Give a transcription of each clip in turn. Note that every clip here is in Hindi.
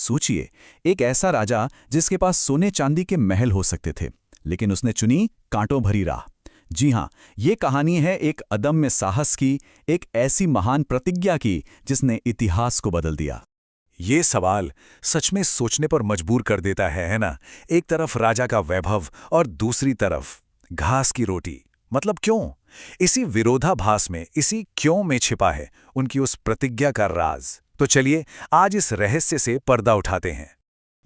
सोचिए, एक ऐसा राजा जिसके पास सोने चांदी के महल हो सकते थे, लेकिन उसने चुनी कांटों भरी राह। जी हाँ, ये कहानी है एक अदम्य साहस की, एक ऐसी महान प्रतिज्ञा की जिसने इतिहास को बदल दिया। ये सवाल सच में सोचने पर मजबूर कर देता है ना। एक तरफ राजा का वैभव और दूसरी तरफ घास की रोटी। मतलब क्यों? इसी विरोधाभास में, इसी क्यों में छिपा है उनकी उस प्रतिज्ञा का राज। तो चलिए आज इस रहस्य से पर्दा उठाते हैं।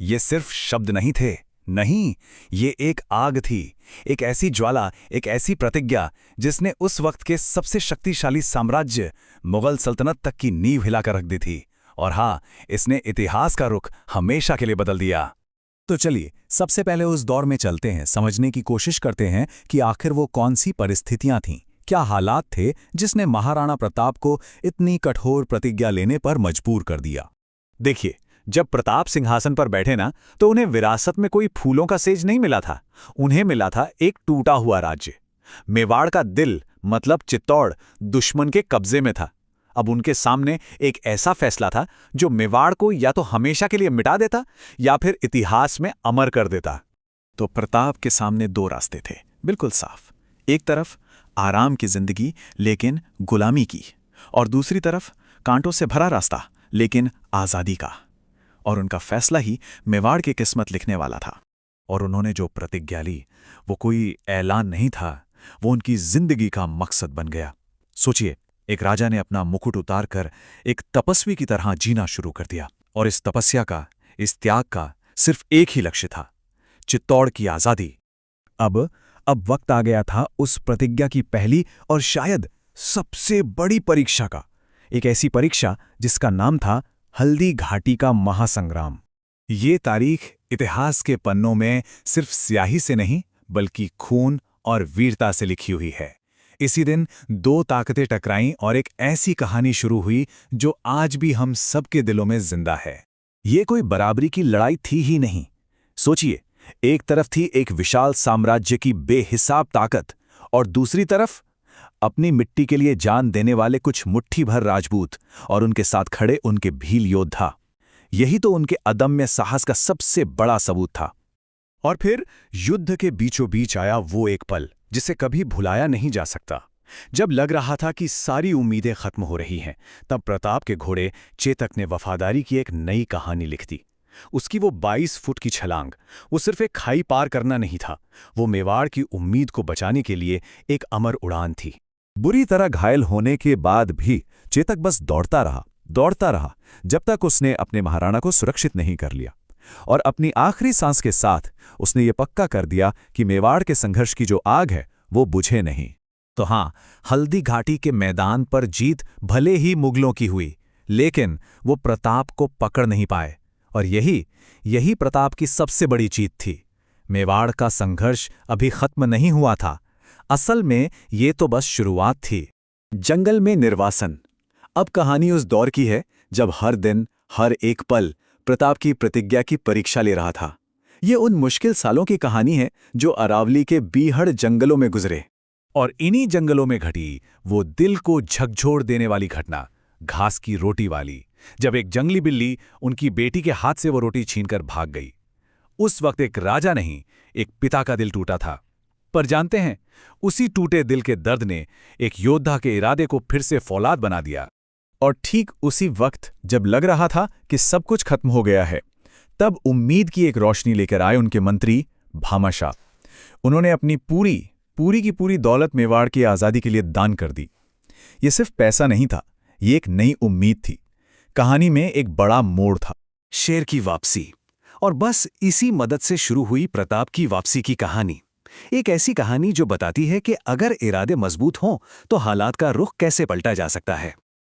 ये सिर्फ शब्द नहीं थे, नहीं, ये एक आग थी, एक ऐसी ज्वाला, एक ऐसी प्रतिज्ञा जिसने उस वक्त के सबसे शक्तिशाली साम्राज्य मुगल सल्तनत तक की नींव हिलाकर रख दी थी। और हाँ, इसने इतिहास का रुख हमेशा के लिए बदल दिया। तो चलिए सबसे पहले उस दौर में चलते हैं, समझने की कोशिश करते हैं कि आखिर वो कौन सी परिस्थितियां थीं, क्या हालात थे जिसने महाराणा प्रताप को इतनी कठोर प्रतिज्ञा लेने पर मजबूर कर दिया। देखिए, जब प्रताप सिंहासन पर बैठे ना, तो उन्हें विरासत में कोई फूलों का सेज नहीं मिला था। उन्हें मिला था एक टूटा हुआ राज्य। मेवाड़ का दिल, मतलब चित्तौड़, दुश्मन के कब्जे में था। अब उनके सामने एक ऐसा फैसला था जो मेवाड़ को या तो हमेशा के लिए मिटा देता या फिर इतिहास में अमर कर देता। तो प्रताप के सामने दो रास्ते थे, बिल्कुल साफ। एक तरफ आराम की जिंदगी लेकिन गुलामी की, और दूसरी तरफ कांटों से भरा रास्ता लेकिन आज़ादी का। और उनका फैसला ही मेवाड़ की किस्मत लिखने वाला था। और उन्होंने जो प्रतिज्ञा ली, वो कोई ऐलान नहीं था, वो उनकी जिंदगी का मकसद बन गया। सोचिए, एक राजा ने अपना मुकुट उतारकर एक तपस्वी की तरह जीना शुरू कर दिया, और इस तपस्या का, इस त्याग का सिर्फ एक ही लक्ष्य था, चित्तौड़ की आज़ादी। अब वक्त आ गया था उस प्रतिज्ञा की पहली और शायद सबसे बड़ी परीक्षा का। एक ऐसी परीक्षा जिसका नाम था हल्दी घाटी का महासंग्राम। ये तारीख इतिहास के पन्नों में सिर्फ स्याही से नहीं, बल्कि खून और वीरता से लिखी हुई है। इसी दिन दो ताकतें टकराईं और एक ऐसी कहानी शुरू हुई जो आज भी हम सबके दिलों में जिंदा है। ये कोई बराबरी की लड़ाई थी ही नहीं। सोचिए, एक तरफ थी एक विशाल साम्राज्य की बेहिसाब ताकत, और दूसरी तरफ अपनी मिट्टी के लिए जान देने वाले कुछ मुट्ठी भर राजपूत और उनके साथ खड़े उनके भील योद्धा। यही तो उनके अदम्य साहस का सबसे बड़ा सबूत था। और फिर युद्ध के बीचों बीच आया वो एक पल जिसे कभी भुलाया नहीं जा सकता। जब लग रहा था कि सारी उम्मीदें खत्म हो रही हैं, तब प्रताप के घोड़े चेतक ने वफादारी की एक नई कहानी लिख दी। उसकी वो 22 फुट की छलांग, वो सिर्फ एक खाई पार करना नहीं था, वो मेवाड़ की उम्मीद को बचाने के लिए एक अमर उड़ान थी। बुरी तरह घायल होने के बाद भी चेतक बस दौड़ता रहा, जब तक उसने अपने महाराणा को सुरक्षित नहीं कर लिया। और अपनी आखिरी सांस के साथ उसने ये पक्का कर दिया कि मेवाड़ के संघर्ष की जो आग है वो बुझे नहीं। तो हाँ, हल्दी घाटी के मैदान पर जीत भले ही मुगलों की हुई, लेकिन वो प्रताप को पकड़ नहीं पाए। और यही प्रताप की सबसे बड़ी जीत थी। मेवाड़ का संघर्ष अभी खत्म नहीं हुआ था। असल में ये तो बस शुरुआत थी। जंगल में निर्वासन। अब कहानी उस दौर की है जब हर दिन, हर एक पल प्रताप की प्रतिज्ञा की परीक्षा ले रहा था। ये उन मुश्किल सालों की कहानी है जो अरावली के बीहड़ जंगलों में गुजरे। और इन्हीं जंगलों में घटी वो दिल को झकझोर देने वाली घटना, घास की रोटी वाली, जब एक जंगली बिल्ली उनकी बेटी के हाथ से वो रोटी छीनकर भाग गई। उस वक्त एक राजा नहीं, एक पिता का दिल टूटा था। पर जानते हैं, उसी टूटे दिल के दर्द ने एक योद्धा के इरादे को फिर से फौलाद बना दिया। और ठीक उसी वक्त जब लग रहा था कि सब कुछ खत्म हो गया है, तब उम्मीद की एक रोशनी लेकर आए उनके मंत्री भामाशाह। उन्होंने अपनी पूरी की पूरी दौलत मेवाड़ की आज़ादी के लिए दान कर दी। ये सिर्फ पैसा नहीं था, ये एक नई उम्मीद थी। कहानी में एक बड़ा मोड़ था, शेर की वापसी। और बस इसी मदद से शुरू हुई प्रताप की वापसी की कहानी। एक ऐसी कहानी जो बताती है कि अगर इरादे मजबूत हों तो हालात का रुख कैसे पलटा जा सकता है।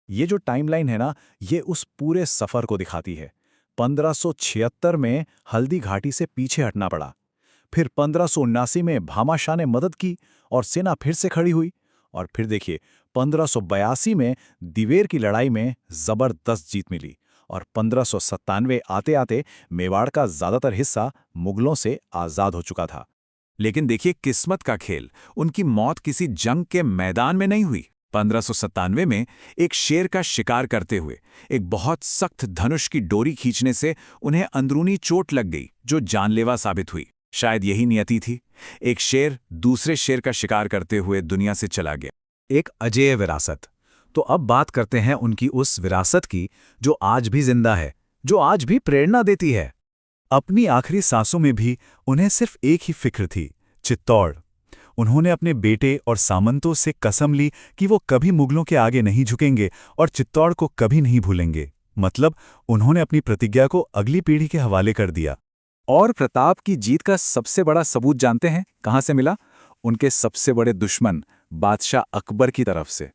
ये जो टाइमलाइन है ना, ये उस पूरे सफर को दिखाती है। 1576 में हल्दी घाटी से पीछे हटना पड़ा। फिर 1579 में भामाशाह ने मदद की और सेना फिर से खड़ी हुई। और फिर देखिए, 1582 में दिवेर की लड़ाई में जबरदस्त जीत मिली। और 1597 आते आते मेवाड़ का ज्यादातर हिस्सा मुगलों से आजाद हो चुका था। लेकिन देखिए किस्मत का खेल, उनकी मौत किसी जंग के मैदान में नहीं हुई, 1597 में एक शेर का शिकार करते हुए एक बहुत सख्त धनुष की डोरी खींचने से उन्हें अंदरूनी चोट लग गई जो जानलेवा साबित हुई। शायद यही नियति थी। एक शेर दूसरे शेर का शिकार करते हुए दुनिया से चला गया। एक अजेय विरासत। तो अब बात करते हैं उनकी उस विरासत की जो आज भी जिंदा है, जो आज भी प्रेरणा देती है। अपनी आखिरी सांसों में भी उन्हें सिर्फ एक ही फिक्र थी, चित्तौड़। उन्होंने अपने बेटे और सामंतों से कसम ली कि वो कभी मुगलों के आगे नहीं झुकेंगे और चित्तौड़ को कभी नहीं भूलेंगे। मतलब उन्होंने अपनी प्रतिज्ञा को अगली पीढ़ी के हवाले कर दिया। और प्रताप की जीत का सबसे बड़ा सबूत जानते हैं कहां से मिला? उनके सबसे बड़े दुश्मन बादशाह अकबर की तरफ से।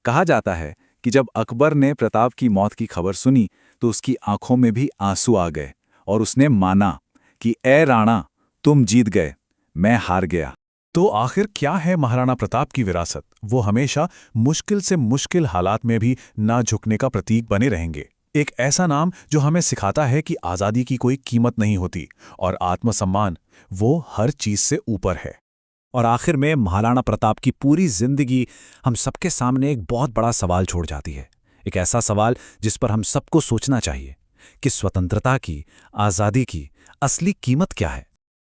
कहा जाता है कि जब अकबर ने प्रताप की मौत की खबर सुनी तो उसकी आंखों में भी आंसू आ गए और उसने माना कि ए राणा, तुम जीत गए, मैं हार गया। तो आखिर क्या है महाराणा प्रताप की विरासत? वो हमेशा मुश्किल से मुश्किल हालात में भी ना झुकने का प्रतीक बने रहेंगे। एक ऐसा नाम जो हमें सिखाता है कि आज़ादी की कोई कीमत नहीं होती और आत्मसम्मान वो हर चीज से ऊपर है। और आखिर में महाराणा प्रताप की पूरी जिंदगी हम सबके सामने एक बहुत बड़ा सवाल छोड़ जाती है। एक ऐसा सवाल जिस पर हम सबको सोचना चाहिए कि स्वतंत्रता की, आज़ादी की असली कीमत क्या है।